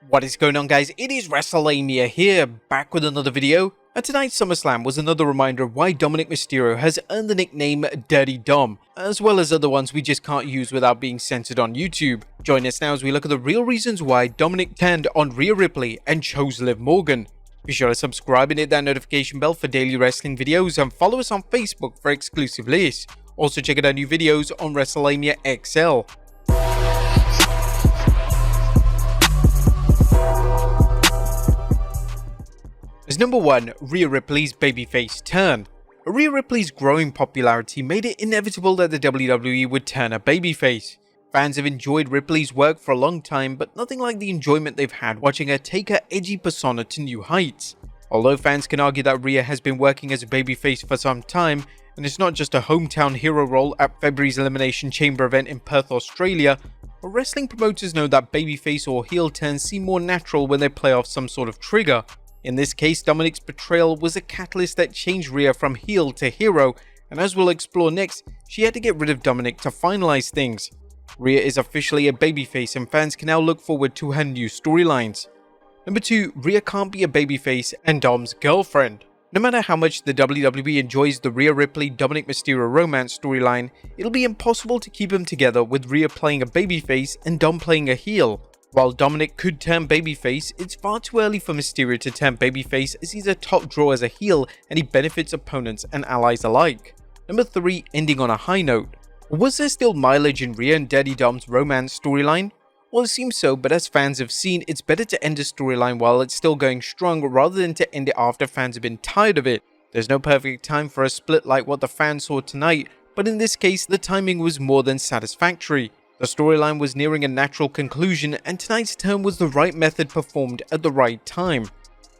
What is going on, guys? It is Wrestlelamia here, back with another video. And tonight's SummerSlam was another reminder of why Dominik Mysterio has earned the nickname Dirty Dom, as well as other ones we just can't use without being censored on YouTube. Join us now as we look at the real reasons why Dominic turned on Rhea Ripley and chose Liv Morgan. Be sure to subscribe and hit that notification bell for daily wrestling videos, and follow us on Facebook for exclusive lists. Also check out our new videos on Wrestlelamia XL. As number 1, Rhea Ripley's babyface turn. Rhea Ripley's growing popularity made it inevitable that the WWE would turn her babyface. Fans have enjoyed Ripley's work for a long time, but nothing like the enjoyment they've had watching her take her edgy persona to new heights. Although fans can argue that Rhea has been working as a babyface for some time, and it's not just a hometown hero role at February's Elimination Chamber event in Perth, Australia, wrestling promoters know that babyface or heel turns seem more natural when they play off some sort of trigger. In this case, Dominik's betrayal was a catalyst that changed Rhea from heel to hero, and as we'll explore next, she had to get rid of Dominik to finalize things. Rhea is officially a babyface, and fans can now look forward to her new storylines. Number 2, Rhea can't be a babyface and Dom's girlfriend. No matter how much the WWE enjoys the Rhea Ripley Dominik Mysterio romance storyline, it'll be impossible to keep them together with Rhea playing a babyface and Dom playing a heel. While Dominic could turn babyface, it's far too early for Mysterio to turn babyface, as he's a top draw as a heel and he benefits opponents and allies alike. Number 3, ending on a high note. Was there still mileage in Rhea and Daddy Dom's romance storyline? Well, it seems so, but as fans have seen, it's better to end a storyline while it's still going strong rather than to end it after fans have been tired of it. There's no perfect time for a split like what the fans saw tonight, but in this case, the timing was more than satisfactory. The storyline was nearing a natural conclusion, and tonight's turn was the right method performed at the right time.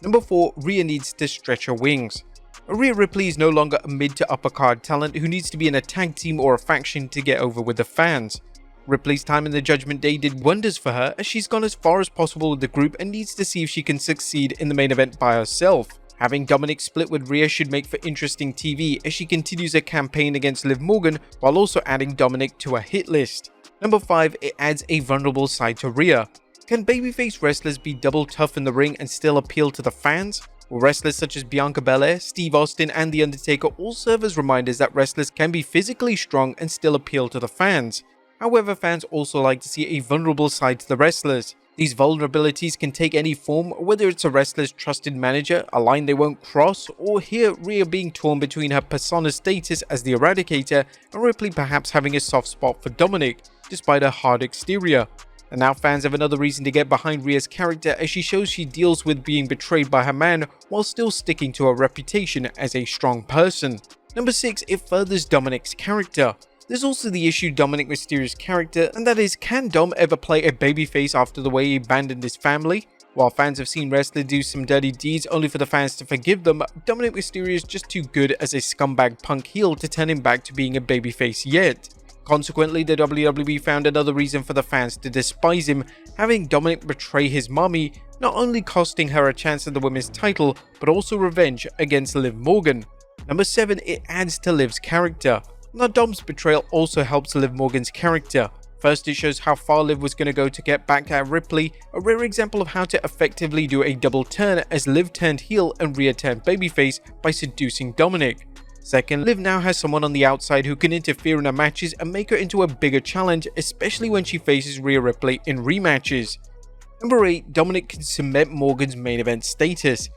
Number 4, Rhea needs to stretch her wings. Rhea Ripley is no longer a mid to upper card talent who needs to be in a tag team or a faction to get over with the fans. Ripley's time in the Judgment Day did wonders for her, as she's gone as far as possible with the group and needs to see if she can succeed in the main event by herself. Having Dominic split with Rhea should make for interesting TV as she continues her campaign against Liv Morgan while also adding Dominic to her hit list. Number 5, it adds a vulnerable side to Rhea. Can babyface wrestlers be double tough in the ring and still appeal to the fans? Well, wrestlers such as Bianca Belair, Steve Austin and The Undertaker all serve as reminders that wrestlers can be physically strong and still appeal to the fans. However, fans also like to see a vulnerable side to the wrestlers. These vulnerabilities can take any form, whether it's a wrestler's trusted manager, a line they won't cross, or here Rhea being torn between her persona status as the Eradicator and Ripley perhaps having a soft spot for Dominic, despite her hard exterior. And now fans have another reason to get behind Rhea's character, as she shows she deals with being betrayed by her man while still sticking to her reputation as a strong person. Number 6, it furthers Dominik's character. There's also the issue Dominik Mysterio's character, and that is, can Dom ever play a babyface after the way he abandoned his family? While fans have seen wrestlers do some dirty deeds only for the fans to forgive them, Dominik Mysterio is just too good as a scumbag punk heel to turn him back to being a babyface yet. Consequently, the WWE found another reason for the fans to despise him, having Dominic betray his mommy, not only costing her a chance at the women's title, but also revenge against Liv Morgan. Number 7, it adds to Liv's character. Now, Dom's betrayal also helps Liv Morgan's character. First, it shows how far Liv was going to go to get back at Ripley, a rare example of how to effectively do a double turn, as Liv turned heel and Rhea turned babyface by seducing Dominic. Second, Liv now has someone on the outside who can interfere in her matches and make her into a bigger challenge, especially when she faces Rhea Ripley in rematches. Number 8, Dominic can cement Morgan's main event status.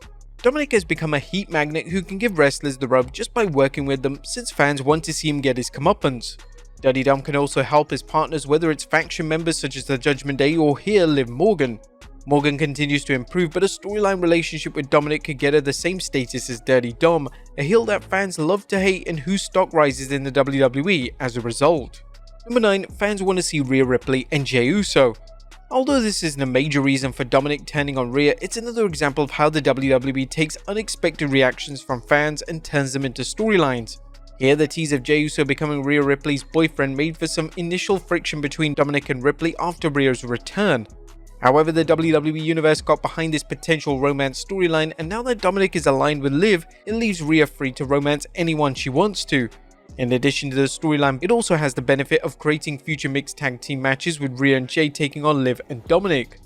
Dominic has become a heat magnet who can give wrestlers the rub just by working with them, since fans want to see him get his comeuppance. Dirty Dom can also help his partners, whether it's faction members such as the Judgment Day or here Liv Morgan. Morgan continues to improve, but a storyline relationship with Dominic could get her the same status as Dirty Dom, a heel that fans love to hate and whose stock rises in the WWE as a result. Number 9, fans want to see Rhea Ripley and Jey Uso. Although this isn't a major reason for Dominic turning on Rhea, it's another example of how the WWE takes unexpected reactions from fans and turns them into storylines. Here, the tease of Jey Uso becoming Rhea Ripley's boyfriend made for some initial friction between Dominic and Ripley after Rhea's return. However, the WWE Universe got behind this potential romance storyline, and now that Dominic is aligned with Liv, it leaves Rhea free to romance anyone she wants to. In addition to the storyline, it also has the benefit of creating future mixed tag team matches with Rhea and Jey taking on Liv and Dominic.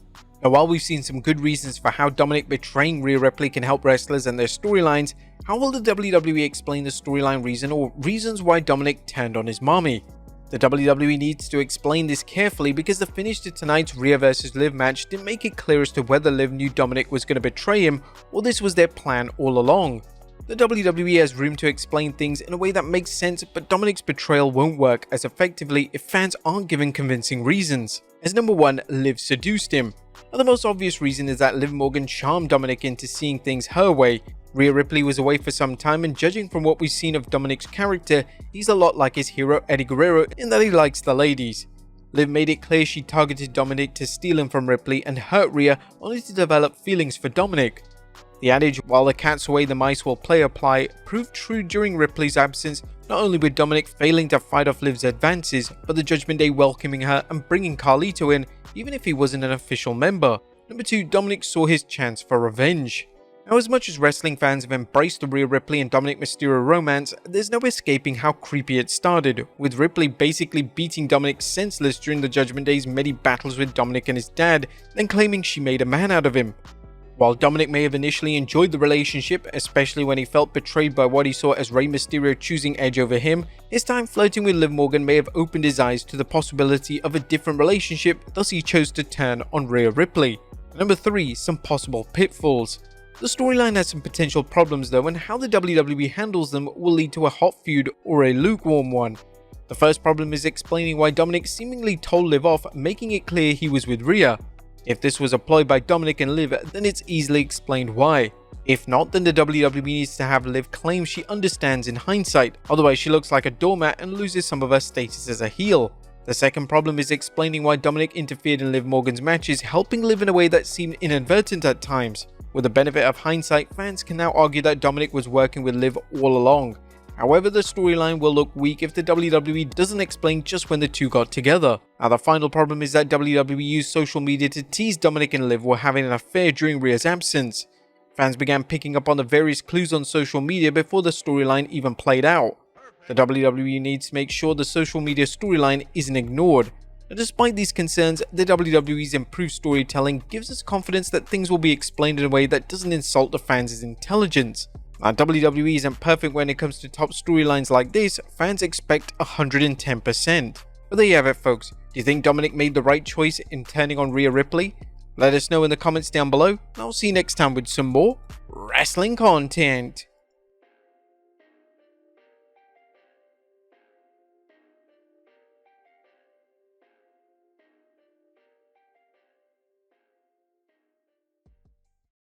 Now, while we've seen some good reasons for how Dominik betraying Rhea Ripley can help wrestlers and their storylines, how will the WWE explain the storyline reason or reasons why Dominik turned on his mommy? The WWE needs to explain this carefully because the finish to tonight's Rhea vs Liv match didn't make it clear as to whether Liv knew Dominik was going to betray him or this was their plan all along. The WWE has room to explain things in a way that makes sense, but Dominik's betrayal won't work as effectively if fans aren't given convincing reasons. As number 1, Liv seduced him. Now, the most obvious reason is that Liv Morgan charmed Dominik into seeing things her way. Rhea Ripley was away for some time, and judging from what we've seen of Dominik's character, he's a lot like his hero Eddie Guerrero in that he likes the ladies. Liv made it clear she targeted Dominik to steal him from Ripley and hurt Rhea only to develop feelings for Dominik. The adage, while the cat's away the mice will play apply, proved true during Ripley's absence, not only with Dominik failing to fight off Liv's advances, but the Judgment Day welcoming her and bringing Carlito in, even if he wasn't an official member. Number 2, Dominik saw his chance for revenge. Now, as much as wrestling fans have embraced the Rhea Ripley and Dominik Mysterio romance, there's no escaping how creepy it started, with Ripley basically beating Dominik senseless during the Judgment Day's many battles with Dominik and his dad, then claiming she made a man out of him. While Dominik may have initially enjoyed the relationship, especially when he felt betrayed by what he saw as Rey Mysterio choosing Edge over him, his time flirting with Liv Morgan may have opened his eyes to the possibility of a different relationship, thus he chose to turn on Rhea Ripley. Number 3, some possible pitfalls. The storyline has some potential problems though, and how the WWE handles them will lead to a hot feud or a lukewarm one. The first problem is explaining why Dominik seemingly told Liv off, making it clear he was with Rhea. If this was a ploy by Dominik and Liv, then it's easily explained why. If not, then the WWE needs to have Liv claim she understands in hindsight, otherwise she looks like a doormat and loses some of her status as a heel. The second problem is explaining why Dominik interfered in Liv Morgan's matches, helping Liv in a way that seemed inadvertent at times. With the benefit of hindsight, fans can now argue that Dominik was working with Liv all along. However, the storyline will look weak if the WWE doesn't explain just when the two got together. Now, the final problem is that WWE used social media to tease Dominik and Liv were having an affair during Rhea's absence. Fans began picking up on the various clues on social media before the storyline even played out. The WWE needs to make sure the social media storyline isn't ignored. Now, despite these concerns, the WWE's improved storytelling gives us confidence that things will be explained in a way that doesn't insult the fans' intelligence. Now, WWE isn't perfect when it comes to top storylines like this, fans expect 110%. But there you have it folks, do you think Dominik made the right choice in turning on Rhea Ripley? Let us know in the comments down below, and I'll see you next time with some more wrestling content.